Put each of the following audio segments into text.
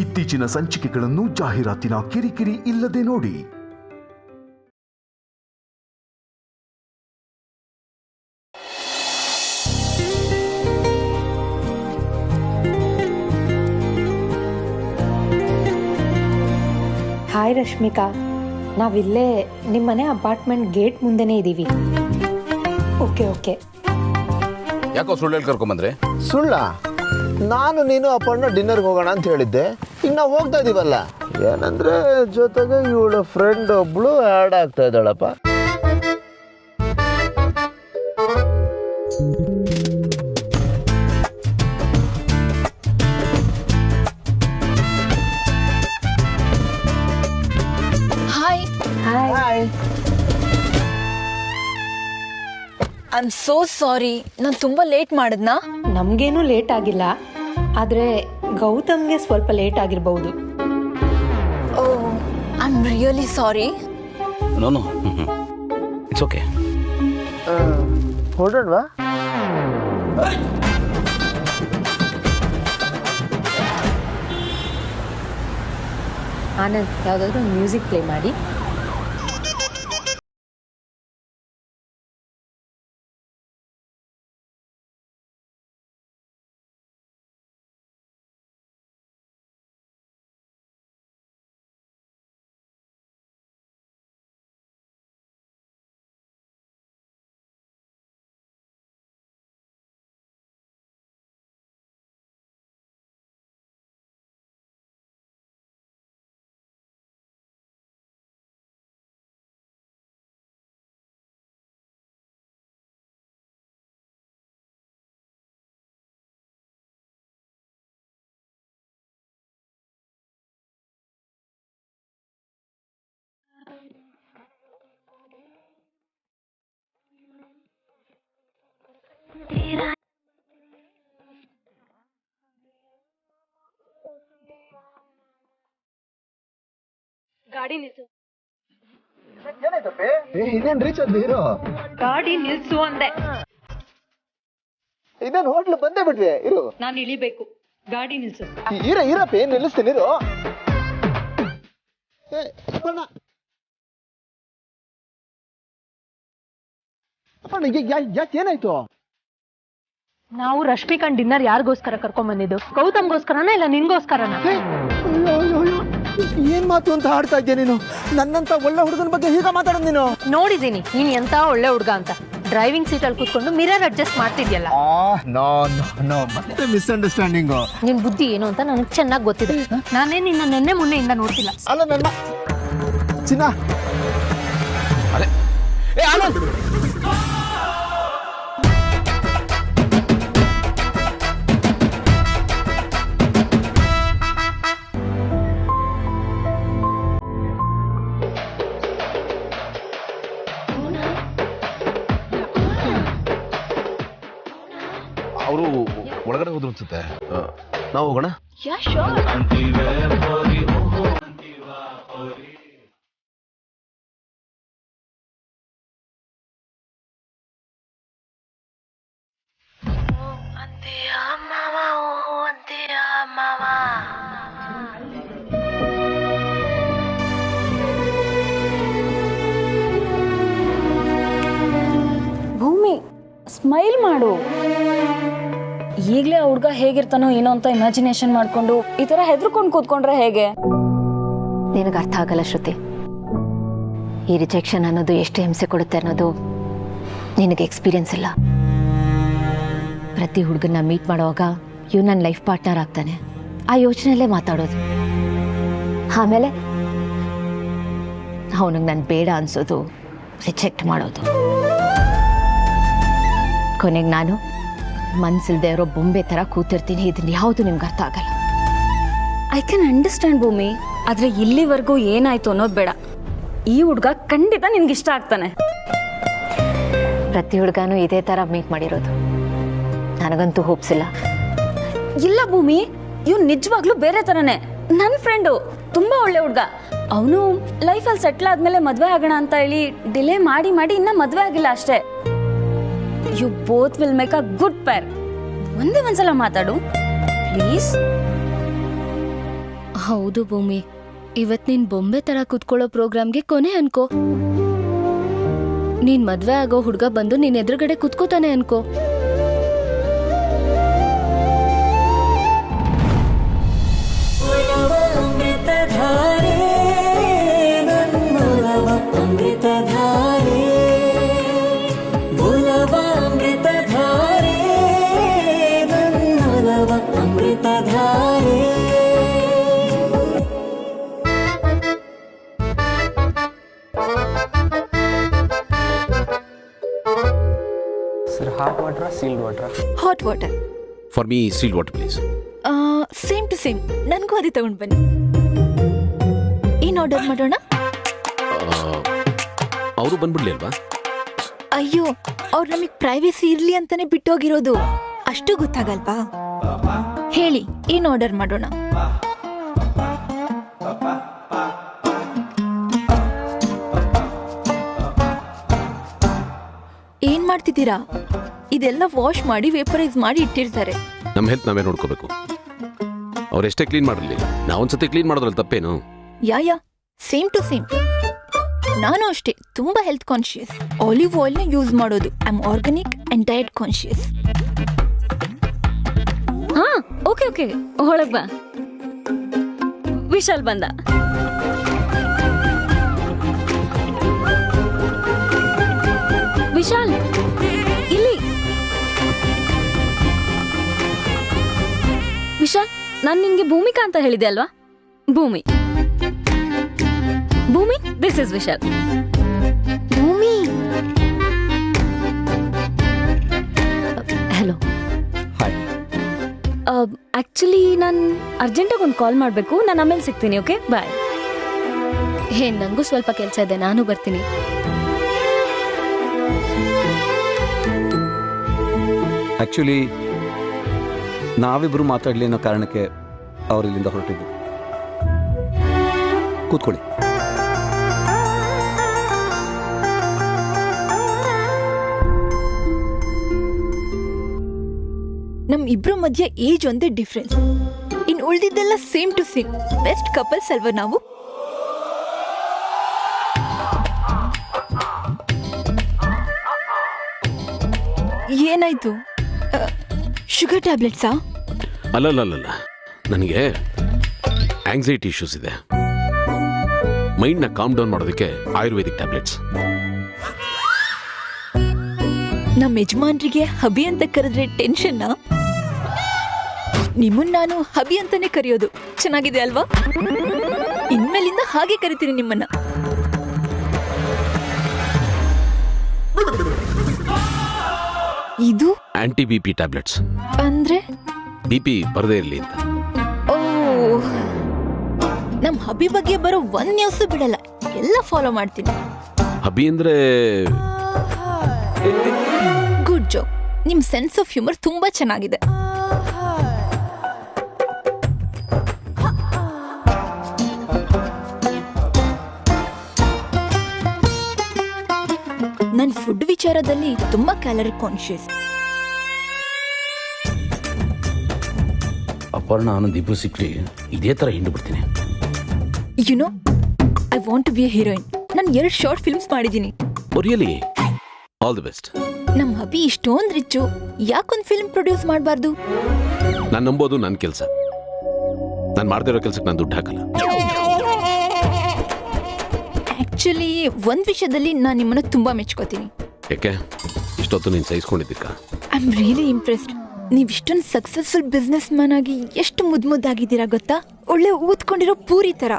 ಇತ್ತೀಚಿನ ಸಂಚಿಕೆಗಳನ್ನು ಜಾಹೀರಾತಿನ ಕಿರಿಕಿರಿ ಇಲ್ಲದೆ ನೋಡಿ. ಹಾಯ್ ರಶ್ಮಿಕಾ, ನಾವಿಲ್ಲೇ ನಿಮ್ಮನೆ ಅಪಾರ್ಟ್ಮೆಂಟ್ ಗೇಟ್ ಮುಂದೆನೇ ಇದ್ದೀವಿ. ಓಕೆ. ಯಾಕೋ ಸುಳ್ಳು ಹೇಳಿ ಕರ್ಕೊಂಬಂದ್ರೆ? ಸುಳ್ಳ? ನಾನು ನೀನು ಅಪ್ಪಣ್ಣ ಡಿನ್ನರ್ಗೆ ಹೋಗೋಣ ಅಂತ ಹೇಳಿದ್ದೆ. ಈಗ ನಾವು ಹೋಗ್ತಾ ಇದೀವಲ್ಲ. ಏನಂದ್ರೆ ಜೊತೆಗೆ ಇವಳ ಫ್ರೆಂಡ್ ಒಬ್ಳು ಆ್ಯಡ್ ಆಗ್ತಾ ಇದ್ದಾಳಪ್ಪ. Hi. I am so sorry, ನಾನು ತುಂಬ ಲೇಟ್ ಮಾಡಿದ್ನಾ? ನಮಗೇನು ಲೇಟ್ ಆಗಿಲ್ಲ, ಆದರೆ ಗೌತಮ್ಗೆ ಸ್ವಲ್ಪ ಲೇಟ್ ಆಗಿರಬಹುದು. Oh, I am really sorry. No it's okay. ಹೊರಡೋಣವಾ? ಆನಂದ್, ಯಾವುದಾದ್ರೂ ಮ್ಯೂಸಿಕ್ ಪ್ಲೇ ಮಾಡಿ. ಗಾಡಿ ನಿಲ್ಸು. ಇದೇನ್ ರೀಚ್ ಆದ್ವಿ ಹೀರೋ? ಗಾಡಿ ನಿಲ್ಸು ಅಂದೆ. ಇದೇನ್ ಹೋಟ್ಲ್ ಬಂದೇ ಬಿಟ್ವಿ. ಇರು, ನಾನು ಇಳಿಬೇಕು. ಗಾಡಿ ನಿಲ್ಸು. ಇರಪ್ಪ, ಏನ್ ನಿಲ್ಲಿಸ್ತೀನಿ ಇರು. ಯಾಕೆ ಏನಾಯ್ತು? ನಾವು ರಶ್ಮಿಕಾ ಡಿನ್ನರ್ ಯಾರಿಗೋಸ್ಕರ ಕರ್ಕೊಂಡ್ ಬಂದಿದ್ದು? ಗೌತಮ್ಗೋಸ್ಕರನ ಇಲ್ಲ ನಿನ್ಗೋಸ್ಕರನ? ಏನ್ ಮಾತು ಅಂತ ಆಡ್ತಾ ಇದ್ಯಾ ನೀನು? ನನ್ನಂತ ಒಳ್ಳೆ ಹುಡುಗನ ಬಗ್ಗೆ ಹೀಗ ಮಾತಾಡೋದು ನೀನು? ನೋಡಿದೀನಿ ನೀನ್ ಎಂತ ಒಳ್ಳೆ ಹುಡುಗ ಅಂತ. ಡ್ರೈವಿಂಗ್ ಸೀಟ್ ಅಲ್ಲಿ ಕೂತ್ಕೊಂಡು ಮಿರರ್ ಅಡ್ಜಸ್ಟ್ ಮಾಡ್ತಿದ್ಯಲ್ಲ. ಮತ್ತೆ ಮಿಸ್ಅಂಡರ್ಸ್ಟ್ಯಾಂಡಿಂಗ್. ನಿನ್ ಬುದ್ಧಿ ಏನು ಅಂತ ನನಗೆ ಚೆನ್ನಾಗಿ ಗೊತ್ತಿದೆ. ನಾನೇ ನಿನ್ನ ನೆನ್ನೆ ಮೊನ್ನೆಯಿಂದ ನೋಡ್ತಿಲ್ಲ. ಅಲ್ಲ ನನ್ನ ಚಿನ್ನ. ಅರೆ ಏ ಆನಂದ್, ಅವರು ಒಳಗಡೆ ಹೋದ್ರು ಅನ್ಸುತ್ತೆ. ನಾವು ಹೋಗೋಣ. ಭೂಮಿ, ಸ್ಮೈಲ್ ಮಾಡು. ಈಗಲೇ ಆ ಹುಡುಗ ಹೇಗಿರ್ತಾನೋ ಏನೋ ಅಂತ ಇಮ್ಯಾಜಿನೇಷನ್ ಮಾಡ್ಕೊಂಡು ಈ ತರ ಹೆದರ್ಕೊಂಡು ಕೂತ್ಕೊಂಡ್ರೆ ಹೇಗೆ? ನಿನಗೆ ಅರ್ಥ ಆಗಲ್ಲ ಶ್ರುತಿ. ಈ ರಿಜೆಕ್ಷನ್ ಅನ್ನೋದು ಎಷ್ಟು ಹಿಂಸೆ ಕೊಡುತ್ತೆ ಅನ್ನೋದು ನಿನಗೆ ಎಕ್ಸ್ಪೀರಿಯನ್ಸ್ ಇಲ್ಲ. ಪ್ರತಿ ಹುಡುಗನ್ನ ಮೀಟ್ ಮಾಡುವಾಗ ಇವ್ ನನ್ನ ಲೈಫ್ ಪಾರ್ಟ್ನರ್ ಆಗ್ತಾನೆ, ಆ ಯೋಚನೆಯಲ್ಲೇ ಮಾತಾಡೋದು. ಆಮೇಲೆ ಅವನಿಗೆ ನಾನು ಬೇಡ ಅನ್ಸೋದು, ರಿಜೆಕ್ಟ್ ಮಾಡೋದು. ಕೊನೆಗೆ ನಾನು ಮನ್ಸಿಲ್ದೇ ಇರೋ ಬೊಂಬೆ ಥರ ಕೂತಿರ್ತೀನಿ. ಇದನ್ನ ಯಾವುದು ನಿಮ್ಗೆ ಅರ್ಥ ಆಗಲ್ಲ. ಐ ಕ್ಯಾನ್ ಅಂಡರ್ಸ್ಟ್ಯಾಂಡ್ ಭೂಮಿ, ಆದ್ರೆ ಇಲ್ಲಿವರೆಗೂ ಏನಾಯ್ತು ಅನ್ನೋದು ಬೇಡ. ಈ ಹುಡುಗ ಖಂಡಿತ ನಿನ್ಗೆ ಇಷ್ಟ ಆಗ್ತಾನೆ. ಪ್ರತಿ ಹುಡುಗನೂ ಇದೇ ಥರ ಮೀಟ್ ಮಾಡಿರೋದು. ನನಗಂತೂ ಹೋಪ್ಸ್ ಇಲ್ಲ. ಇಲ್ಲ ಭೂಮಿ, ಇವ್ ನಿಜವಾಗ್ಲೂ ಬೇರೆ ತರನೇ. ನನ್ನ ಫ್ರೆಂಡು, ತುಂಬಾ ಒಳ್ಳೆ ಹುಡುಗ. ಅವನು ಲೈಫಲ್ಲಿ ಸೆಟ್ಲ್ ಆದ್ಮೇಲೆ ಮದ್ವೆ ಆಗೋಣ ಅಂತ ಹೇಳಿ ಡಿಲೇ ಮಾಡಿ ಇನ್ನ ಮದ್ವೆ ಆಗಿಲ್ಲ ಅಷ್ಟೇ. You both will make a good pair. ಒಂದೇ ಒಂದ್ಸಲ ಮಾತಾಡು ಪ್ಲೀಸ್. ಹೌದು ಭೂಮಿ, ಇವತ್ ನೀನ್ ಬೊಂಬೆ ತರ ಕುತ್ಕೊಳ್ಳೋ ಪ್ರೋಗ್ರಾಮ್ಗೆ ಕೊನೆ ಅನ್ಕೋ. ನೀನ್ ಮದ್ವೆ ಆಗೋ ಹುಡ್ಗ ಬಂದು ನೀನ್ ಎದುರುಗಡೆ ಕುತ್ಕೋತಾನೆ ಅನ್ಕೋ. Sir, hot water or sealed water? Hot water. For me sealed water please. Same to same. ನನಗೂ ಅದೇ ತಗೊಂಡು ಬನ್ನಿ. ಏನು ಆರ್ಡರ್ ಮಾಡೋಣ? ಅವರು ಬಂದ್ಬಿಡ್ಲಿ ಅಲ್ವಾ? ಅಯ್ಯೋ, ಅವ್ರು ನಮಗೆ ಪ್ರೈವೇಸಿ ಇರ್ಲಿ ಅಂತಾನೆ ಬಿಟ್ಟೋಗಿರೋದು. ಅಷ್ಟು ಗೊತ್ತಾಗಲ್ವಾ? ಹೇಳಿ, ಏನು ಆರ್ಡರ್ ಮಾಡೋಣ? ಏನ್ ಮಾಡ್ತಿದ್ದೀರಾ? ಇದೆಲ್ಲ ವಾಶ್ ಮಾಡಿ ವೇಪರೈಸ್ ಮಾಡಿ ಇಟ್ಟಿರ್ತಾರೆ. ನಮ್ಮ ಹೆಲ್ತ್ ನಾವೇ ನೋಡ್ಕೋಬೇಕು. ಅವ್ರೆಷ್ಟೇ ಕ್ಲೀನ್ ಮಾಡಿರ್ಲಿ, ನಾವೊಂದ್ಸತಿ ಕ್ಲೀನ್ ಮಾಡೋದ್ರಲ್ಲಿ ತಪ್ಪೇನು? ಯಾ ಸೇಮ್ ಟು ಸೇಮ್. ನಾನು ಅಷ್ಟೇ ತುಂಬಾ ಹೆಲ್ತ್ ಕಾನ್ಶಿಯಸ್. ಆಲಿವ್ ಆಯಿಲ್ ನ ಯೂಸ್ ಮಾಡೋದು. I am organic and diet conscious. ಹಾ, ಓಕೆ ಓಕೆ, ಒಳಗ್ ಬಾ. ವಿಶಾಲ್ ಬಂದ. ವಿಶಾಲ್ ಇಲ್ಲಿ. ವಿಶಾಲ್, ನಾನು ನಿನ್ಗೆ ಭೂಮಿಕಾ ಅಂತ ಹೇಳಿದೆ ಅಲ್ವಾ? ಭೂಮಿ. ಭೂಮಿ, ದಿಸ್ ಇಸ್ ವಿಶಾಲ್. ಭೂಮಿ, ಹಲೋ. Hi. ಆಕ್ಚುಲಿ ನಾನು ಅರ್ಜೆಂಟಾಗಿ ಒಂದು ಕಾಲ್ ಮಾಡಬೇಕು. ನಾನು ಆಮೇಲೆ ಸಿಗ್ತೀನಿ. ಓಕೆ, ಬಾಯ್. ಹೇ, ನಂಗೂ ಸ್ವಲ್ಪ ಕೆಲಸ ಇದೆ, ನಾನು ಬರ್ತೀನಿ. ಆ್ಯಕ್ಚುಲಿ ನಾವಿಬ್ಬರು ಮಾತಾಡಲಿ ಅನ್ನೋ ಕಾರಣಕ್ಕೆ ಅವರು ಇಲ್ಲಿಂದ ಹೊರಟಿದ್ದು. ಕೂತ್ಕೊಳ್ಳಿ. ನಮ್ ಇಬ್ರು ಮಧ್ಯ ಏಜ್ ಒಂದೇ ಡಿಫ್ರೆನ್ಸ್. ಇನ್ ಉಳಿದಿದ್ದೆಲ್ಲ same to same. Best couples ಅಲ್ವಾ ನಾವು? ಏನಾಯ್ತು? ಶುಗರ್ ಟ್ಯಾಬ್ಲೆಟ್ಸಾ? ಅಲ್ಲಲ್ಲ, ನನಗೆ ಆಂಗ್ಸೈಟಿ ಇಶ್ಯೂಸ್ ಇದೆ. ಮೈಂಡ್ನ ಕಾಮ್ ಡೌನ್ ಮಾಡೋದಕ್ಕೆ ಆಯುರ್ವೇದಿಕ್ ಟ್ಯಾಬ್ಲೆಟ್ಸ್. ನಮ್ಮ ಯಜಮಾನ್ರಿಗೆ ಹಬಿ ಅಂತ ಕರೆದ್ರೆ ಟೆನ್ಷನ್. ನಿಮ್ಮನ್ನ ನಾನು ಹಬಿ ಅಂತಾನೆ ಕರೆಯೋದು. ಚೆನ್ನಾಗಿದೆ ಅಲ್ವಾ? ಇನ್ಮೇಲಿಂದ ಹಾಗೆ ಕರಿತೀನಿ ನಿಮ್ಮನ್ನ. ಇದು ಆಂಟಿ ಬಿಪಿ ಟ್ಯಾಬ್ಲೆಟ್ಸ್. ಅಂದ್ರೆ ಬಿಪಿ ಬರದೇ ಇರಲಿ ಅಂತ. ಓ, ನಮ್ ಹಬಿ ಬಗ್ಗೆ ಬರೋ ಒಂದ್ ನ್ಯೂಸ್ ಬಿಡಲ್ಲ, ಎಲ್ಲ ಫಾಲೋ ಮಾಡ್ತೀನಿ. ಹಬಿ ಅಂದ್ರೆ ಗುಡ್ ಜೋಕ್. ನಿಮ್ ಸೆನ್ಸ್ ಆಫ್ ಹ್ಯೂಮರ್ ತುಂಬಾ ಚೆನ್ನಾಗಿದೆ. ನನ್ ಫುಡ್ ವಿಚಾರದಲ್ಲಿ ತುಂಬಾ ಕ್ಯಾಲರಿ ಕಾನ್ಶಿಯಸ್. ಅಪರ್ಣ ಆನಂದ್ ಇಬ್ರು ಸಿಕ್ಲಿ ಇದೇ ತರ ಹಿಂಡು ಬಿಡ್ತೀನಿ. You know, I want to be a heroine. ನಾನು 2 ಶಾರ್ಟ್ ಫಿಲ್ಮ್ಸ್ ಮಾಡಿದ್ದೀನಿ. ರಿಯಲಿ? All the best. ನಮ್ ಹಬಿ ಇಷ್ಟೊಂದ್ ರಿಚ್ಚು, ಯಾಕೊಂದ್ ಫಿಲ್ಮ್ ಪ್ರೊಡ್ಯೂಸ್ ಮಾಡಬಾರ್ದು? ನಾನು ನಂಬೋದು ನನ್ನ ಕೆಲಸ. ನಾನು ಮಾಡ್ದಿರೋ ಕೆಲಸಕ್ಕೆ ನಾನು ದುಡ್ಡು ಹಾಕಲ್ಲ. ಆಕ್ಚುಲಿ ಒಂದ್ ವಿಷಯದಲ್ಲಿ ನಾನು ನಿಮ್ಮನ್ನ ತುಂಬಾ ಮೆಚ್ಕೋತೀನಿ. ಯಾಕೆ? ಇಷ್ಟೊತ್ತು ನೀನು ಸಹಿಸ್ಕೊಂಡಿದ್ದಕ್ಕ? I am really impressed. ನೀವ್ ಇಷ್ಟೊಂದು ಸಕ್ಸಸ್ಫುಲ್ ಬಿಸ್ನೆಸ್ ಮ್ಯಾನ್ ಆಗಿ ಎಷ್ಟು ಮುದ್ದಾಗಿದ್ದೀರಾ ಗೊತ್ತಾ? ಒಳ್ಳೆ ಊದ್ಕೊಂಡಿರೋ ಪೂರಿ ತರ.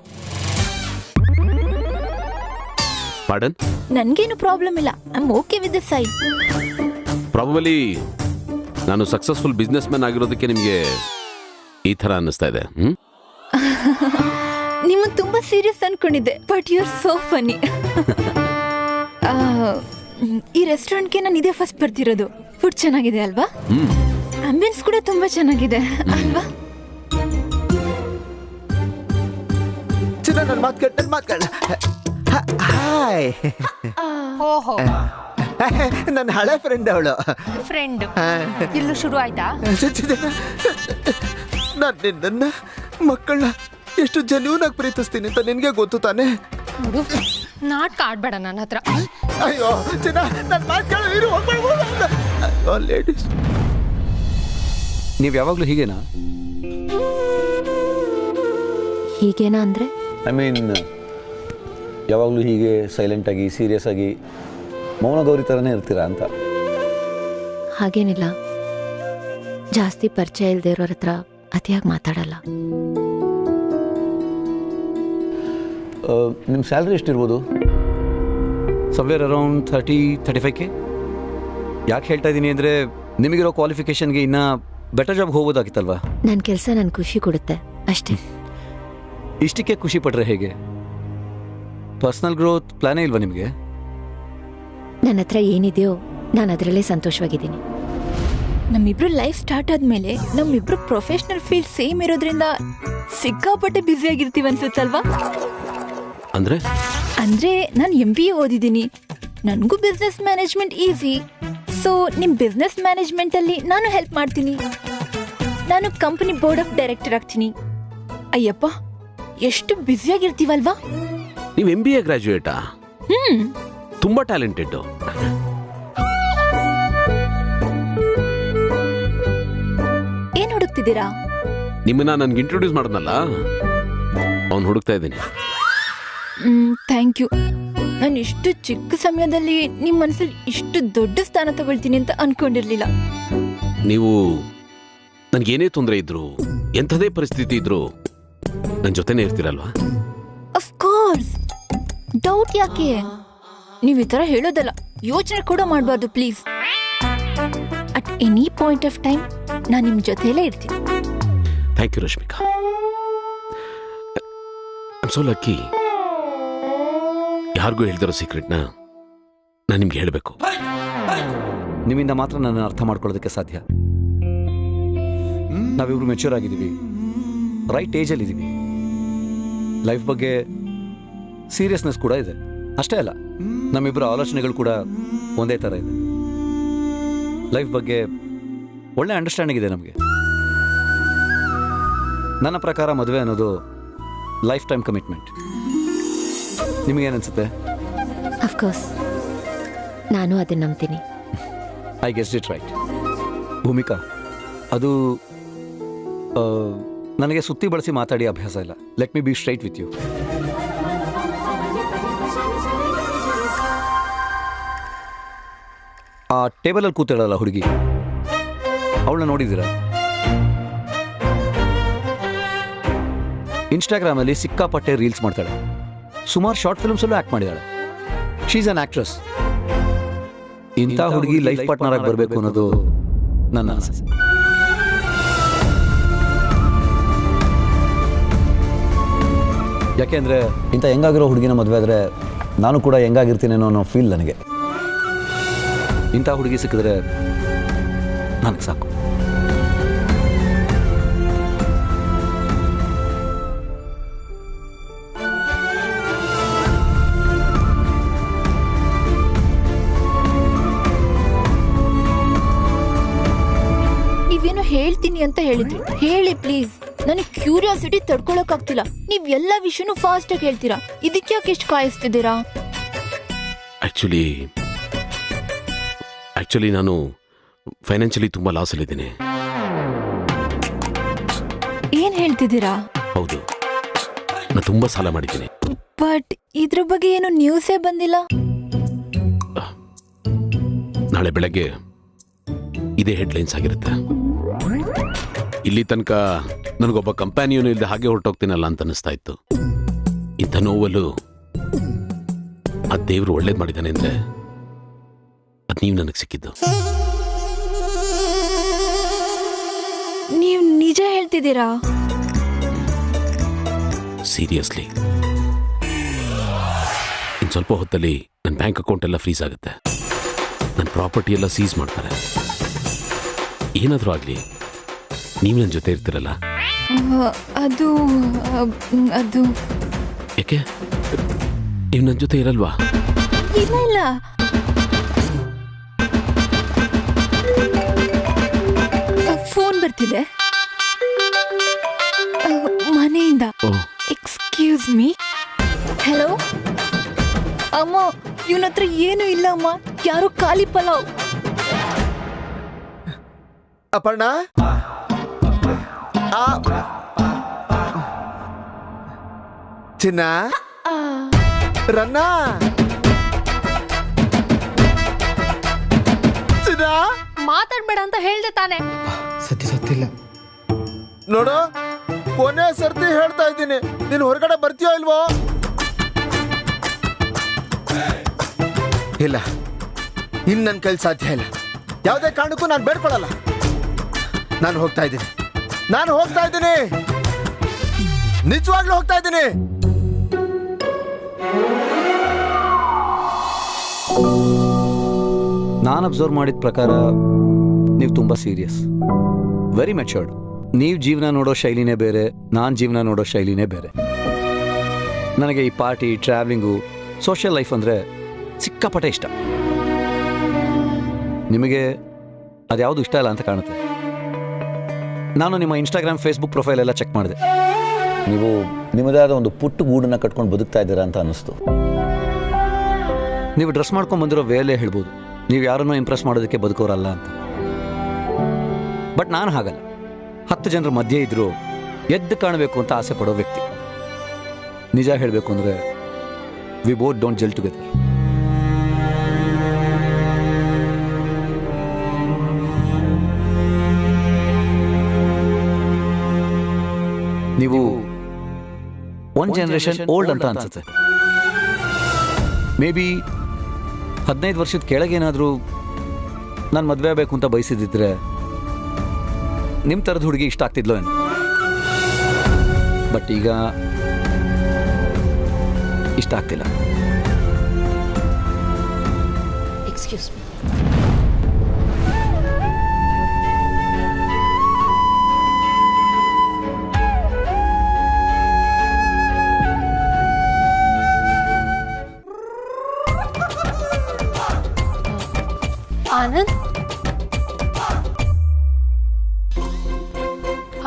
ಪಾರ್ಡನ್? ನನ್ಗೇನು ಪ್ರಾಬ್ಲಮ್ ಇಲ್ಲ. I am okay with the size. Probably ನಾನು ಸಕ್ಸಸ್ಫುಲ್ ಬಿಸ್ನೆಸ್ ಮ್ಯಾನ್ ಆಗಿರೋದಕ್ಕೆ ನಿಮಗೆ ಈ ತರ ಅನ್ನಿಸ್ತಾ ಇದೆ. ನಿಮ್ಮ ತುಂಬಾ ಸೀರಿಯಸ್ ಅನ್ಕೊಂಡಿದ್ದೆ, but you are so funny. ಈ ರೆಸ್ಟೋರೆಂಟ್ಗೆ ನಾನು ಇದೇ ಫಸ್ಟ್ ಬರ್ತಿರೋದು. ಫುಡ್ ಚೆನ್ನಾಗಿದೆ ಅಲ್ವಾ? ಆಂಬಿಯನ್ಸ್ ಕೂಡ ತುಂಬಾ ಚೆನ್ನಾಗಿದೆ ಅಲ್ವಾ? ನನ್ನ ಮಾತ್ಕಂಡ ಹಾಯ್. ಓಹೋ, ನನ್ನ ಹಳೆ ಫ್ರೆಂಡ್ ಅವಳು. ಫ್ರೆಂಡ್ ಇಲ್ಲೂ ಶುರು ಆಯ್ತಾ? ನಾನು ನಿನ್ನ ಮಕ್ಕಳನ್ನ ಎಷ್ಟು ಜೆನ್ಯೂನ್ ಆಗಿ ಪ್ರೀತಿಸ್ತೀನಿ ಅಂತ ನಿನಗೆ ಗೊತ್ತು ತಾನೆ. ನೋಡು, ನಾಟಕ ಆಡ್ಬೇಡ ನನ್ನ ಹತ್ರ. ಅಯ್ಯೋ ಚಿನ್ನ, ನನ್ನ ಮಾತು ಕೇಳು, ಇರು, ಹೋಗ್ಬೇಡ. ಅಯ್ಯೋ ಲೇಡೀಸ್, ನೀವು ಯಾವಾಗಲೂ ಹೀಗೇನಾ? ಹೀಗೇನಾ ಅಂದರೆ? ಐ ಮೀನ್ ಯಾವಾಗಲೂ ಹೀಗೆ ಸೈಲೆಂಟಾಗಿ ಸೀರಿಯಸ್ ಆಗಿ ಮೌನ ಗೌರಿ ಥರನೇ ಇರ್ತೀರಾ ಅಂತ. ಹಾಗೇನಿಲ್ಲ, ಜಾಸ್ತಿ ಪರಿಚಯ ಇಲ್ಲದೆ ಇರೋರ ಹತ್ರ ಅತಿಯಾಗಿ ಮಾತಾಡಲ್ಲ. ನಿಮ್ಮ ಸ್ಯಾಲ್ರಿ ಎಷ್ಟಿರ್ಬೋದು? Somewhere around 30-35K. ಯಾಕೆ ಹೇಳ್ತಾ ಇದ್ದೀನಿ ಅಂದರೆ ನಿಮಗಿರೋ ಕ್ವಾಲಿಫಿಕೇಷನ್ಗೆ ಇನ್ನೂ ಬೆಟರ್ ಜಾಬ್ ಹೋಗೋದಾಗಿತ್ತಲ್ವಾ? ನನ್ನ ಕೆಲಸ ನನಗೆ ಖುಷಿ ಕೊಡುತ್ತೆ ಅಷ್ಟೇ. ಇಷ್ಟಕ್ಕೆ ಖುಷಿ ಪಟ್ರೆ ಹೇಗೆ? ಪರ್ಸ್ನಲ್ ಗ್ರೋತ್ ಪ್ಲಾನೇ ಇಲ್ವಾ ನಿಮಗೆ? ನನ್ನ ಹತ್ರ ಏನಿದೆಯೋ ನಾನು ಅದರಲ್ಲೇ ಸಂತೋಷವಾಗಿದ್ದೀನಿ. ನಮ್ಮಿಬ್ರು ಲೈಫ್ ಸ್ಟಾರ್ಟ್ ಆದ್ಮೇಲೆ ನಮ್ಮಿಬ್ರು ಪ್ರೊಫೆಷನಲ್ ಫೀಲ್ಡ್ ಸೇಮ್ ಇರೋದ್ರಿಂದ ಸಿಕ್ಕಾಪಟ್ಟೆ ಬ್ಯುಸಿ ಆಗಿರ್ತೀವಿ ಅನ್ಸುತ್ತಲ್ವಾ? ಅಂದ್ರೆ ನಾನು MBA ಓದಿದ್ದೀನಿ, ನನಗೂ ಬಿಸ್ನೆಸ್ ಮ್ಯಾನೇಜ್ಮೆಂಟ್ ಈಸಿ. ಸೊ ನಿಮ್ ಬಿಸ್ನೆಸ್ ಮ್ಯಾನೇಜ್ಮೆಂಟ್ ಅಲ್ಲಿ ನಾನು ಹೆಲ್ಪ್ ಮಾಡ್ತೀನಿ. ನಾನು ಕಂಪನಿ ಬೋರ್ಡ್ ಆಫ್ ಡೈರೆಕ್ಟರ್ ಆಗ್ತೀನಿ. ಅಯ್ಯಪ್ಪ, ಎಷ್ಟು ಬ್ಯುಸಿ ಆಗಿರ್ತೀವಲ್ವಾ? ನೀವು MBA ಗ್ರಾಜ್ಯುಯೇಟಾ? ತುಂಬಾ ಟ್ಯಾಲೆಂಟೆಡ್. ಏನ್ ಹುಡುಕ್ತಿದ್ದೀರಾ? ನಿಮ್ಮನ್ನ ನನ್ಗೆ ಇಂಟ್ರೊಡ್ಯೂಸ್ ಮಾಡೋದಲ್ಲ, ಅವ್ನು ಹುಡುಕ್ತಾ ಇದ್ದೀನಿ. Thank you. ನಾನು ಇಷ್ಟು ಚಿಕ್ಕ ಸಮಯದಲ್ಲಿ ನಿಮ್ಮ ಮನಸ್ಸಲ್ಲಿ ಇಷ್ಟು ದೊಡ್ಡ ಸ್ಥಾನ ತಗೊಳ್ತೀನಿ ಅಂತ ಅನ್ಕೊಂಡಿರ್ಲಿಲ್ಲ. ನೀವು ನನ್ಗೇನೇ ತೊಂದರೆ ಇದ್ರು, ಎಂಥದೇ ಪರಿಸ್ಥಿತಿ ಇದ್ರು ನನ್ನ ಜೊತೆನೇ ಇರ್ತೀರಲ್ವಾ? Of course. ಡೌಟ್ ಯಾಕೆ? ನೀವು ಈ ಥರ ಹೇಳೋದಲ್ಲ, ಯೋಚನೆ ಕೂಡ ಮಾಡಬಾರ್ದು please. At any point of time ನಾನು ನಿಮ್ಮ ಜೊತೆಯಲ್ಲೇ ಇರ್ತೀನಿ. Thank you Rashmika. I am so lucky. ಯಾರಿಗೂ ಹೇಳ್ದಿರೋ ಸೀಕ್ರೆಟ್ನ ನಾನು ನಿಮ್ಗೆ ಹೇಳಬೇಕು. ನಿಮ್ಮಿಂದ ಮಾತ್ರ ನನ್ನ ಅರ್ಥ ಮಾಡ್ಕೊಳ್ಳೋದಕ್ಕೆ ಸಾಧ್ಯ. ನಾವಿಬ್ರು ಮೆಚ್ಯೂರ್ ಆಗಿದ್ದೀವಿ, ರೈಟ್ ಏಜಲ್ಲಿ ಇದ್ದೀವಿ. ಲೈಫ್ ಬಗ್ಗೆ ಸೀರಿಯಸ್ನೆಸ್ ಕೂಡ ಇದೆ. ಅಷ್ಟೇ ಅಲ್ಲ, ನಮ್ಮಿಬ್ಬರ ಆಲೋಚನೆಗಳು ಕೂಡ ಒಂದೇ ಥರ ಇದೆ. ಲೈಫ್ ಬಗ್ಗೆ ಒಳ್ಳೆ ಅಂಡರ್ಸ್ಟ್ಯಾಂಡಿಂಗ್ ಇದೆ ನಮಗೆ. ನನ್ನ ಪ್ರಕಾರ ಮದುವೆ ಅನ್ನೋದು ಲೈಫ್ ಟೈಮ್ ಕಮಿಟ್ಮೆಂಟ್. ನಿಮಗೇನನ್ಸುತ್ತೆ? ಅಫ್ಕೋರ್ಸ್, ನಾನು ಅದನ್ನು ನಂಬ್ತೀನಿ. I guess it right. Bhoomika, ಅದು ನನಗೆ ಸುತ್ತಿ ಬಳಸಿ ಮಾತಾಡಿ ಅಭ್ಯಾಸ ಇಲ್ಲ. Let me be straight with you. ಆ ಟೇಬಲಲ್ಲಿ ಕೂತಿಡಲ್ಲ ಹುಡುಗಿ, ಅವಳನ್ನ ನೋಡಿದ್ದೀರಾ? ಇನ್ಸ್ಟಾಗ್ರಾಮಲ್ಲಿ ಸಿಕ್ಕಾಪಟ್ಟೆ ರೀಲ್ಸ್ ಮಾಡ್ತಾಳೆ, ಸುಮಾರು ಶಾರ್ಟ್ ಫಿಲ್ಮ್ಸಲ್ಲೂ ಆ್ಯಕ್ಟ್ ಮಾಡಿದ್ದಾಳೆ. She is an actress. ಇಂಥ ಹುಡುಗಿ ಲೈಫ್ ಪಾರ್ಟ್ನರ್ ಆಗಿ ಬರಬೇಕು ಅನ್ನೋದು ನನ್ನ ಆಸೆ. ಯಾಕೆಂದರೆ ಇಂಥ ಹೆಂಗಾಗಿರೋ ಹುಡುಗಿನ ಮದುವೆ ಆದರೆ ನಾನು ಕೂಡ ಹೆಂಗಾಗಿರ್ತೀನಿ ಅನ್ನೋ ಫೀಲ್ ನನಗೆ. ಇಂಥ ಹುಡುಗಿ ಸಿಕ್ಕಿದ್ರೆ ನನಗೆ ಸಾಕು. ನೀವೇನೋ ಹೇಳ್ತೀನಿ ಅಂತ ಹೇಳಿದ್ರಿ, ಹೇಳಿ ಪ್ಲೀಸ್. ನನಗೆ ಕ್ಯೂರಿಯಾಸಿಟಿ ತಡ್ಕೊಳಕ್ ಆಗ್ತಿಲ್ಲ. ನೀವ್ ಎಲ್ಲ ವಿಷಯನೂ ಫಾಸ್ಟ್ ಆಗಿ ಹೇಳ್ತೀರಾ, ಇದಕ್ಕೆ ಯಾಕೆ ಎಷ್ಟು ಕಾಯಿಸ್ತಿದ್ದೀರಾ? ಆಕ್ಚುಲಿ ನಾನು ಫೈನಾನ್ಷಿಯಲಿ ತುಂಬಾ ಲಾಸ್ ಅಲ್ಲಿದ್ದೀನಿ. ಏನ್ ಹೇಳ್ತಿದ್ದೀರಾ? ಹೌದು, ನಾನು ತುಂಬಾ ಸಾಲ ಮಾಡಿದ್ದೀನಿ. ಬಟ್ ಇದ್ರ ಬಗ್ಗೆ ಏನು ನ್ಯೂಸೇ ಬಂದಿಲ್ಲ. ನಾಳೆ ಬೆಳಗ್ಗೆ ಇದೇ ಹೆಡ್ಲೈನ್ಸ್ ಆಗಿರುತ್ತೆ. ಇಲ್ಲಿ ತನಕ ನನಗೊಬ್ಬ ಕಂಪ್ಯಾನಿಯನು ಇಲ್ಲದೆ ಹಾಗೆ ಹೊರಟೋಗ್ತೀನಲ್ಲ ಅಂತ ಅನಿಸ್ತಾ ಇತ್ತು. ಇಂಥ ನೋವಲ್ಲೂ ಆ ದೇವ್ರು ಒಳ್ಳೇದು ಮಾಡಿದ್ದಾನೆ ಅಂದ್ರೆ ಅದು ನೀವು ನನಗೆ ಸಿಕ್ಕಿದ್ದು. ನೀವು ನಿಜ ಹೇಳ್ತಿದ್ದೀರಾ? ಸೀರಿಯಸ್ಲಿ. ಇನ್ನು ಸ್ವಲ್ಪ ಹೊತ್ತಲ್ಲಿ ನನ್ನ ಬ್ಯಾಂಕ್ ಅಕೌಂಟ್ ಎಲ್ಲ ಫ್ರೀಸ್ ಆಗುತ್ತೆ, ನನ್ನ ಪ್ರಾಪರ್ಟಿ ಎಲ್ಲ ಸೀಸ್ ಮಾಡ್ತಾರೆ. ಏನಾದರೂ ಆಗಲಿ ನೀವು ನನ್ನ ಜೊತೆ ಇರ್ತೀರಲ್ಲ? ಅದು ಅದು ಯಾಕೆ ನೀವು ನನ್ನ ಜೊತೆ ಇರಲ್ವಾ? ಇಲ್ಲ ಇಲ್ಲ, ಫೋನ್ ಬರ್ತಿದೆ. ಮನೆ ಮನೆಯಿಂದ. Excuse me. ಹಲೋ ಅಮ್ಮ, ಇವನ ಹತ್ರ ಏನು ಇಲ್ಲ ಅಮ್ಮ, ಯಾರು ಖಾಲಿ ಪಲಾವ್. ಅಪರ್ಣ, ಚಿನ್ನ, ರನ್ನ, ಚಿನ್ನ, ಮಾತಾಡ್ಬೇಡ ಅಂತ ಹೇಳ್ದೆ ತಾನೆ. ಸತ್ತಿಲ್ಲ ನೋಡು, ಕೊನೆ ಸರ್ತಿ ಹೇಳ್ತಾ ಇದ್ದೀನಿ, ನೀನು ಹೊರಗಡೆ ಬರ್ತೀಯೋ ಇಲ್ವೋ? ಇಲ್ಲ, ಇನ್ನು ನನ್ನ ಕೈಲಿ ಸಾಧ್ಯ ಇಲ್ಲ. ಯಾವುದೇ ಕಾರಣಕ್ಕೂ ನಾನು ಬೇಡ್ಕೊಳಲ್ಲ. ನಾನು ಹೋಗ್ತಾ ಇದ್ದೀನಿ, ನಿಜವಾಗ್ಲೂ ಹೋಗ್ತಾ ಇದ್ದೀನಿ. ನಾನು ಅಬ್ಸರ್ವ್ ಮಾಡಿದ ಪ್ರಕಾರ ನೀವು ತುಂಬ ಸೀರಿಯಸ್, ವೆರಿ ಮೆಚೂರ್ಡ್. ನೀವು ಜೀವನ ನೋಡೋ ಶೈಲಿನೇ ಬೇರೆ, ನಾನು ಜೀವನ ನೋಡೋ ಶೈಲಿನೇ ಬೇರೆ. ನನಗೆ ಈ ಪಾರ್ಟಿ, ಟ್ರಾವೆಲಿಂಗು, ಸೋಷಿಯಲ್ ಲೈಫ್ ಅಂದರೆ ಸಿಕ್ಕಾಪಟ್ಟೆ ಇಷ್ಟ. ನಿಮಗೆ ಅದ್ಯಾವುದು ಇಷ್ಟ ಇಲ್ಲ ಅಂತ ಕಾಣುತ್ತೆ. ನಾನು ನಿಮ್ಮ ಇನ್ಸ್ಟಾಗ್ರಾಮ್, ಫೇಸ್ಬುಕ್ ಪ್ರೊಫೈಲ್ ಎಲ್ಲ ಚೆಕ್ ಮಾಡಿದೆ. ನೀವು ನಿಮ್ಮದೇ ಆದ ಒಂದು ಪುಟ್ಟ ಗೂಡನ್ನು ಕಟ್ಕೊಂಡು ಬದುಕ್ತಾ ಇದ್ದೀರಾ ಅಂತ ಅನ್ನಿಸ್ತು. ನೀವು ಡ್ರೆಸ್ ಮಾಡ್ಕೊಂಡು ಬಂದಿರೋ ವೇಲೇ ಹೇಳ್ಬೋದು, ನೀವು ಯಾರನ್ನೂ ಇಂಪ್ರೆಸ್ ಮಾಡೋದಕ್ಕೆ ಬದುಕೋರಲ್ಲ ಅಂತ. ಬಟ್ ನಾನು ಹಾಗಲ್ಲ. 10 ಜನರ ಮಧ್ಯೆ ಇದ್ದರೂ ಎದ್ದು ಕಾಣಬೇಕು ಅಂತ ಆಸೆ ಪಡೋ ವ್ಯಕ್ತಿ. ನಿಜ ಹೇಳಬೇಕು ಅಂದರೆ we both don't gel together. ನೀವು ಒನ್ ಜನರೇಷನ್ ಓಲ್ಡ್ ಅಂತ ಅನ್ಸುತ್ತೆ. ಮೇ ಬಿ 15 ವರ್ಷದ ಕೆಳಗೇನಾದರೂ ನಾನು ಮದುವೆ ಆಗಬೇಕು ಅಂತ ಬಯಸಿದ್ದಿದ್ರೆ ನಿಮ್ಮ ಥರದ ಹುಡುಗಿ ಇಷ್ಟ ಆಗ್ತಿದ್ಲೋ ಏನು. ಬಟ್ ಈಗ ಇಷ್ಟ ಆಗ್ತಿಲ್ಲ. Excuse me. ಆನಂದ್,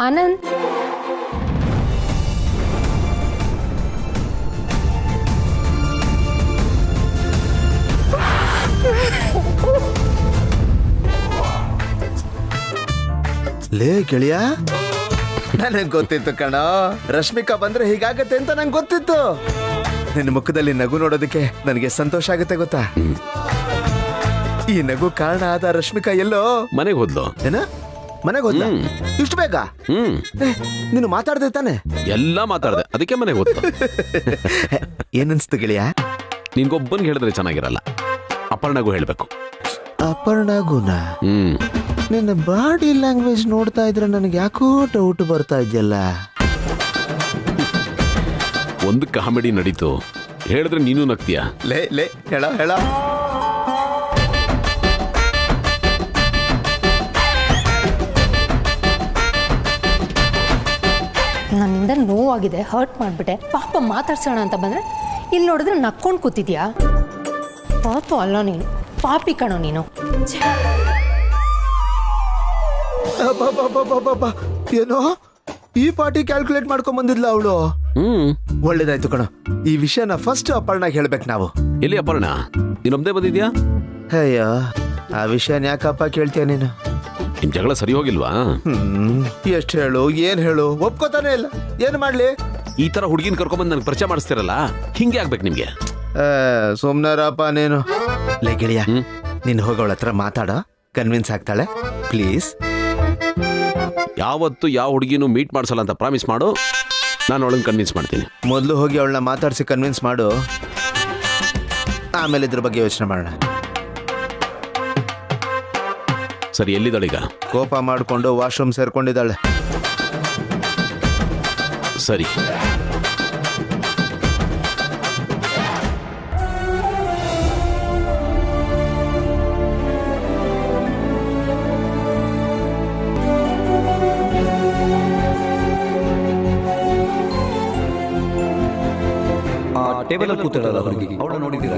ಆನಂದ್, ಲೇ ಗೆಳೆಯ, ನನಗೆ ಗೊತ್ತಿತ್ತು ಕಣೋ, ರಶ್ಮಿಕಾ ಬಂದ್ರೆ ಹೀಗಾಗತ್ತೆ ಅಂತ ನಂಗೆ ಗೊತ್ತಿತ್ತು. ನಿನ್ನ ಮುಖದಲ್ಲಿ ನಗು ನೋಡೋದಕ್ಕೆ ನನಗೆ ಸಂತೋಷ ಆಗುತ್ತೆ ಗೊತ್ತಾ. ಈ ನಗು ಕಾರಣ ಆದ ರಶ್ಮಿಕಾ ಎಲ್ಲೋ ಮನೆಗೆ ಹೋದ್ಲು. ಏನ ಮನೆಗೆ ಹೋದ್ಲ? ಇಷ್ಟು ಬೇಗ? ನೀನು ಮಾತಾಡ್ದೆ ತಾನೆ? ಎಲ್ಲ ಮಾತಾಡ್ದೆ, ಅದಕ್ಕೆ ಮನೆಗೆ ಹೋದ್ಲು. ಏನನ್ಸ್ತು ಗೆಳೆಯ? ನಿನ್ಗೊಬ್ಬನ್ಗೆ ಹೇಳಿದ್ರೆ ಚೆನ್ನಾಗಿರಲ್ಲ, ಅಪರ್ಣಗೂ ಹೇಳ್ಬೇಕು. ಅಪರ್ಣಗುನ? ನಿನ್ನ ಬಾಡಿ ಲ್ಯಾಂಗ್ವೇಜ್ ನೋಡ್ತಾ ಇದ್ರೆ ನನಗೆ ಯಾಕೋ ಡೌಟ್ ಬರ್ತಾ ಇದೆಯಲ್ಲ. ಒಂದು ಕಾಮಿಡಿ ನಡೀತು, ಹೇಳಿದ್ರೆ ನೀನು ನಗ್ತೀಯ. ಲೇ ಲೇ ಹೇಳ ಹೇಳ. ನನ್ನಿಂದ ನೋವಾಗಿದೆ, ಹರ್ಟ್ ಮಾಡಿಬಿಟ್ಟೆ, ಪಾಪ ಮಾತಾಡ್ಸೋಣ ಅಂತ ಬಂದರೆ ಇಲ್ಲಿ ನೋಡಿದ್ರೆ ನಕ್ಕೊಂಡು ಕೂತಿದ್ಯಾ. ಪಾಪ ಅಲ್ಲ ನೀನು, ಪಾಪಿ ಕಣೋ ನೀನು. ಏನೋ ಈ ಪಾರ್ಟಿ ಕ್ಯಾಲ್ಕುಲೇಟ್ ಮಾಡ್ಕೊಂಡ್ ಬಂದಿದ್ಲ ಅವಳು. ಒಳ್ಳೇದಾಯ್ತು ಕಣ. ಈ ವಿಷಯನ ಫಸ್ಟ್ ಅಪರ್ಣಾಗ ಹೇಳ್ಬೇಕು ನಾವು. ಎಲ್ಲಿ ಅಪರ್ಣ? ನೀನೊಬ್ದೇ ಬಂದಿದ್ಯಾ? ಅಯ್ಯೋ, ಆ ವಿಷಯನ ಯಾಕಪ್ಪ ಕೇಳ್ತೀಯ ನೀನು? ನಿಮ್ ಜಗಳ ಸರಿ ಹೋಗಿಲ್ವಾ? ಎಷ್ಟು ಹೇಳು, ಏನ್ ಹೇಳು, ಒಪ್ಕೋತಾನೆ ಇಲ್ಲ. ಏನ್ ಮಾಡ್ಲಿ? ಈ ತರ ಹುಡುಗಿನ ಕರ್ಕೊಂಡ್ಬಂದು ನನಗೆ ಪರಿಚಯ ಮಾಡಿಸ್ತಿರಲ್ಲ, ಹಿಂಗೆ ಆಗ್ಬೇಕು ನಿಮ್ಗೆ. ಸುಮ್ನಾರಪ್ಪ ನೀನು. ಲೇ ಗೆಳೆಯ, ನೀನು ಹೋಗೋಳ ಹತ್ರ ಮಾತಾಡೋ, ಕನ್ವಿನ್ಸ್ ಆಗ್ತಾಳೆ ಪ್ಲೀಸ್. ಯಾವತ್ತು ಯಾವ ಹುಡುಗಿನೂ ಮೀಟ್ ಮಾಡ್ಸಲ್ಲ ಅಂತ ಪ್ರಾಮಿಸ್ ಮಾಡು, ನಾನು ಅವಳನ್ನ ಕನ್ವಿನ್ಸ್ ಮಾಡ್ತೀನಿ. ಮೊದಲು ಹೋಗಿ ಅವಳನ್ನ ಮಾತಾಡಿಸಿ ಕನ್ವಿನ್ಸ್ ಮಾಡು, ಆಮೇಲೆ ಇದ್ರ ಬಗ್ಗೆ ಯೋಚನೆ ಮಾಡೋಣ. ಸರಿ, ಎಲ್ಲಿದ್ದಾಳೀಗ? ಕೋಪ ಮಾಡಿಕೊಂಡು ವಾಶ್ರೂಮ್ ಸೇರ್ಕೊಂಡಿದ್ದಾಳೆ. ಸರಿ. ಟೇಬಲಲ್ಲಿ ಕೂತಿರಲ್ಲ ಹುಡುಗಿ, ಅವಳು ನೋಡಿದ್ದೀರಾ?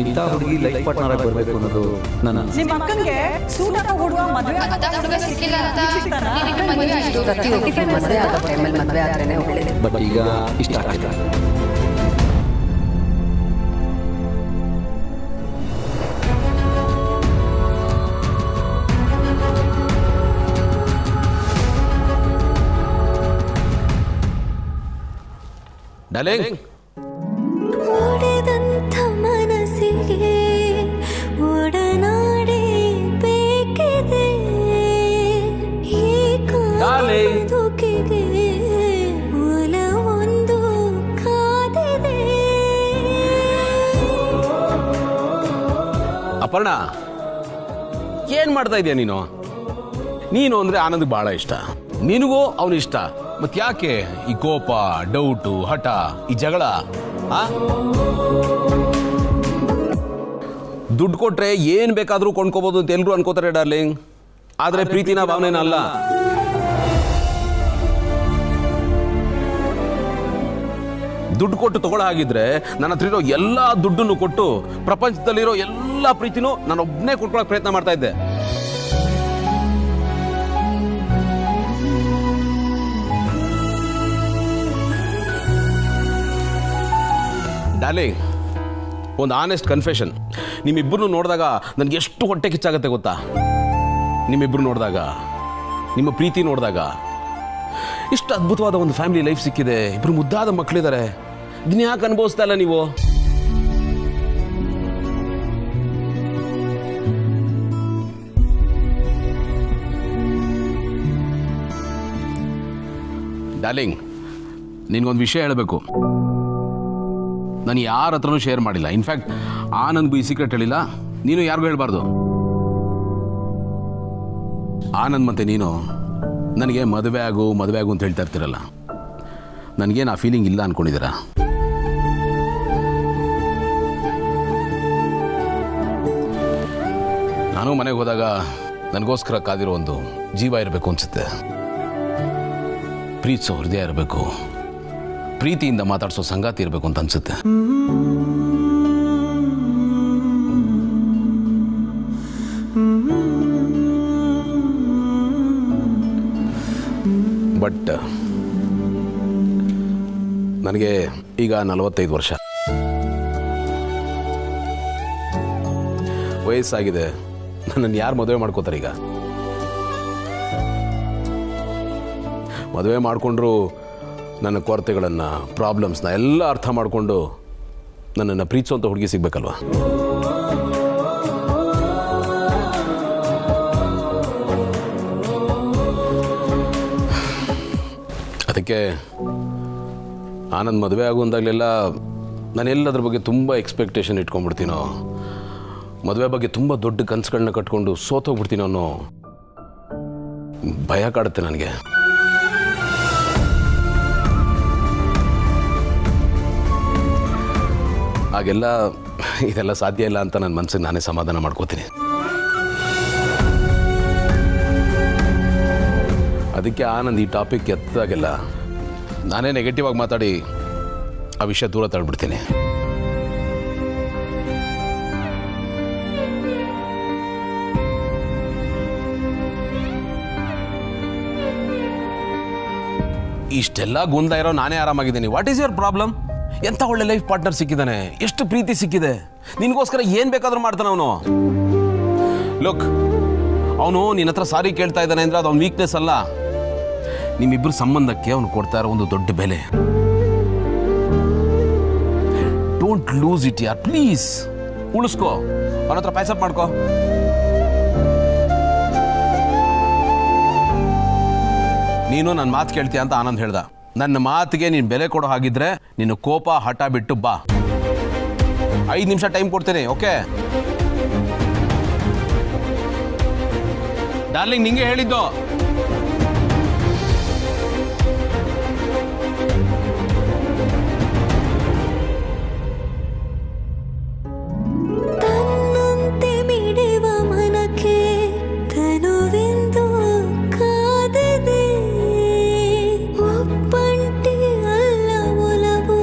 ಇಂಥ ಹುಡುಗಿ ಲೈಫ್ ಪಾರ್ಟ್ನರ್ ಆಗಿ ಬರಬೇಕು ಅನ್ನೋದು ನನ್ನ ಆಸೆ. ನಿಮ್ಮ ಅಕ್ಕಂಗೆ ಸೂಟ್ ಹಾಕೋ ಹುಡುಗ ಮದುವೆ ಬಟ್ ಈಗ ಇಷ್ಟ ಆಗ್ತಿದೆ. ಡಾರ್ಲಿಂಗ್, ಓಡಿದಂಥ ಮನಸ್ಸಿಗೆ ಒಡನಾಡಿ ಬೇಕಿದೆ, ಈ ಕಾದುಕಿಗೆ ಒಲವೊಂದು ಕಾದಿದೆ. ಅಪರ್ಣ, ಏನ್ ಮಾಡ್ತಾ ಇದೀಯ ನೀನು? ನೀನು ಅಂದ್ರೆ ಆನಂದ್ ಬಹಳ ಇಷ್ಟ, ನಿನಗೂ ಅವನು ಇಷ್ಟ. ಮತ್ ಯಾಕೆ ಈ ಕೋಪ, ಡೌಟು, ಹಠ, ಈ ಜಗಳ? ದುಡ್ಡು ಕೊಟ್ರೆ ಏನ್ ಬೇಕಾದ್ರೂ ಕೊಂಡ್ಕೋಬಹುದು ಅಂತ ಎಲ್ರು ಅನ್ಕೋತಾರೆ ಡಾರ್ಲಿಂಗ್. ಆದ್ರೆ ಪ್ರೀತಿನ ಭಾವನೆನ ಅಲ್ಲ. ದುಡ್ಡು ಕೊಟ್ಟು ತಗೊಳ್ಳೋ ಹಾಗಿದ್ರೆ ನನ್ನ ಹತ್ರ ಇರೋ ಎಲ್ಲಾ ದುಡ್ಡನ್ನು ಕೊಟ್ಟು ಪ್ರಪಂಚದಲ್ಲಿರೋ ಎಲ್ಲಾ ಪ್ರೀತಿನೂ ನಾನು ಒಬ್ಬನೇ ಕೊಟ್ಕೊಳಕ್ ಪ್ರಯತ್ನ ಮಾಡ್ತಾ ಇದ್ದೆ. ಡಾರ್ಲಿಂಗ್, ಒಂದು ಆನೆಸ್ಟ್ ಕನ್ಫೆಷನ್. ನಿಮ್ಮಿಬ್ಬರನ್ನು ನೋಡಿದಾಗ ನನಗೆ ಎಷ್ಟು ಹೊಟ್ಟೆ ಕಿಚ್ಚಾಗತ್ತೆ ಗೊತ್ತಾ? ನಿಮ್ಮಿಬ್ಬರು ನೋಡಿದಾಗ, ನಿಮ್ಮ ಪ್ರೀತಿ ನೋಡಿದಾಗ, ಇಷ್ಟು ಅದ್ಭುತವಾದ ಒಂದು ಫ್ಯಾಮಿಲಿ ಲೈಫ್ ಸಿಕ್ಕಿದೆ, ಇಬ್ಬರು ಮುದ್ದಾದ ಮಕ್ಕಳಿದ್ದಾರೆ. ಇದನ್ನ ಯಾಕೆ ಅನುಭವಿಸ್ತಾ ಇಲ್ಲ ನೀವು? ಡಾರ್ಲಿಂಗ್, ನಿನ್ಗೊಂದು ವಿಷಯ ಹೇಳಬೇಕು. ನಾನು ಯಾರ ಹತ್ರನೂ ಶೇರ್ ಮಾಡಿಲ್ಲ. ಇನ್ಫ್ಯಾಕ್ಟ್ ಆನಂದ್ಗೂ ಈ ಸೀಕ್ರೆಟ್ ಹೇಳಿಲ್ಲ, ನೀನು ಯಾರಿಗೂ ಹೇಳ್ಬಾರ್ದು. ಆನಂದ್ ಮತ್ತೆ ನೀನು ನನಗೆ ಮದುವೆ ಆಗು ಅಂತ ಹೇಳ್ತಾ ಇರ್ತೀರಲ್ಲ, ನನಗೇನು ಆ ಫೀಲಿಂಗ್ ಇಲ್ಲ ಅನ್ಕೊಂಡಿದ್ದೀರಾ? ನಾನು ಮನೆಗೆ ಹೋದಾಗ ನನಗೋಸ್ಕರ ಕಾದಿರೋ ಒಂದು ಜೀವ ಇರಬೇಕು ಅನ್ಸುತ್ತೆ. ಪ್ರೀತಿಸೋ ಹೃದಯ ಇರಬೇಕು, ಪ್ರೀತಿಯಿಂದ ಮಾತಾಡಿಸೋ ಸಂಗಾತಿ ಇರಬೇಕು ಅಂತ ಅನ್ಸುತ್ತೆ. ಬಟ್ ನನಗೆ ಈಗ 45 ವರ್ಷ ವಯಸ್ಸಾಗಿದೆ. ನನ್ನನ್ನು ಯಾರು ಮದುವೆ ಮಾಡ್ಕೋತಾರೆ? ಈಗ ಮದುವೆ ಮಾಡಿಕೊಂಡ್ರು ನನ್ನ ಕೊರತೆಗಳನ್ನು, ಪ್ರಾಬ್ಲಮ್ಸ್ನ ಎಲ್ಲ ಅರ್ಥ ಮಾಡಿಕೊಂಡು ನನ್ನನ್ನು ಪ್ರೀತಿಸುವಂಥ ಹುಡುಗಿ ಸಿಗ್ಬೇಕಲ್ವ? ಅದಕ್ಕೆ ಆನಂದ್ ಮದುವೆ ಆಗುವಂದಾಗಲೆಲ್ಲ ನಾನೆಲ್ಲದ್ರ ಬಗ್ಗೆ ತುಂಬ ಎಕ್ಸ್ಪೆಕ್ಟೇಷನ್ ಇಟ್ಕೊಂಡ್ಬಿಡ್ತೀನೋ, ಮದುವೆ ಬಗ್ಗೆ ತುಂಬ ದೊಡ್ಡ ಕನಸುಗಳನ್ನ ಕಟ್ಕೊಂಡು ಸೋತೋಗ್ಬಿಡ್ತೀನೋ ಅನ್ನೋ ಭಯ ಕಾಡುತ್ತೆ ನನಗೆ. ಹಾಗೆಲ್ಲ ಇದೆಲ್ಲ ಸಾಧ್ಯ ಇಲ್ಲ ಅಂತ ನನ್ನ ಮನಸ್ಸಿಗೆ ನಾನೇ ಸಮಾಧಾನ ಮಾಡ್ಕೋತೀನಿ. ಅದಕ್ಕೆ ಆನಂದ್ ಈ ಟಾಪಿಕ್ ಎತ್ತಾಗೆಲ್ಲ ನಾನೇ ನೆಗೆಟಿವ್ ಆಗಿ ಮಾತಾಡಿ ಆ ವಿಷಯ ದೂರ ತಳ್ಬಿಡ್ತೀನಿ. ಇಷ್ಟೆಲ್ಲ ಗೊಂದ ಇರೋ ನಾನೇ ಆರಾಮಾಗಿದ್ದೀನಿ. What is your problem? ಎಂಥ ಒಳ್ಳೆ ಲೈಫ್ ಪಾರ್ಟ್ನರ್ ಸಿಕ್ಕಿದ್ದಾನೆ, ಎಷ್ಟು ಪ್ರೀತಿ ಸಿಕ್ಕಿದೆ, ನಿನಗೋಸ್ಕರ ಏನು ಬೇಕಾದ್ರೂ ಮಾಡ್ತಾನೆ ಅವನು. ಲುಕ್, ಅವನು ನಿನ್ನ ಹತ್ರ ಸಾರಿ ಕೇಳ್ತಾ ಇದ್ದಾನೆ ಅಂದರೆ ಅದು ಅವ್ನ ವೀಕ್ನೆಸ್ ಅಲ್ಲ, ನಿಮ್ಮಿಬ್ಬರು ಸಂಬಂಧಕ್ಕೆ ಅವನು ಕೊಡ್ತಾ ಇರೋ ಒಂದು ದೊಡ್ಡ ಬೆಲೆ. ಡೋಂಟ್ ಲೂಸ್ ಇಟ್ ಯಾರ್, ಪ್ಲೀಸ್ ಉಳಿಸ್ಕೋ, ಅವನ ಹತ್ರ ಪ್ಯಾಚಪ್ ಮಾಡ್ಕೋ. ನೀನು ನನ್ನ ಮಾತು ಕೇಳ್ತೀಯ ಅಂತ ಆನಂದ್ ಹೇಳ್ದ. ನನ್ನ ಮಾತಿಗೆ ನೀನು ಬೆಲೆ ಕೊಡೋ ಹಾಗಿದ್ರೆ ನಿನ್ನ ಕೋಪ ಹಠ ಬಿಟ್ಟು ಬಾ. 5 ನಿಮಿಷ ಟೈಮ್ ಕೊಡ್ತೀನಿ, ಓಕೆ? ಡಾರ್ಲಿಂಗ್, ನಿಂಗೆ ಹೇಳಿದ್ದು. ಒಪ್ಪಂಟಿ ಅಲ್ಲ ಒಲವು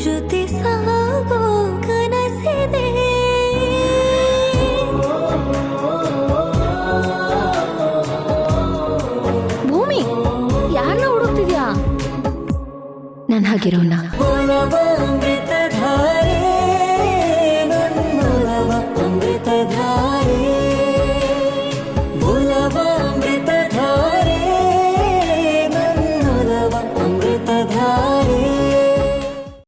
ಜೊತೆ ಸಹ ಆಗಿರೋಣ.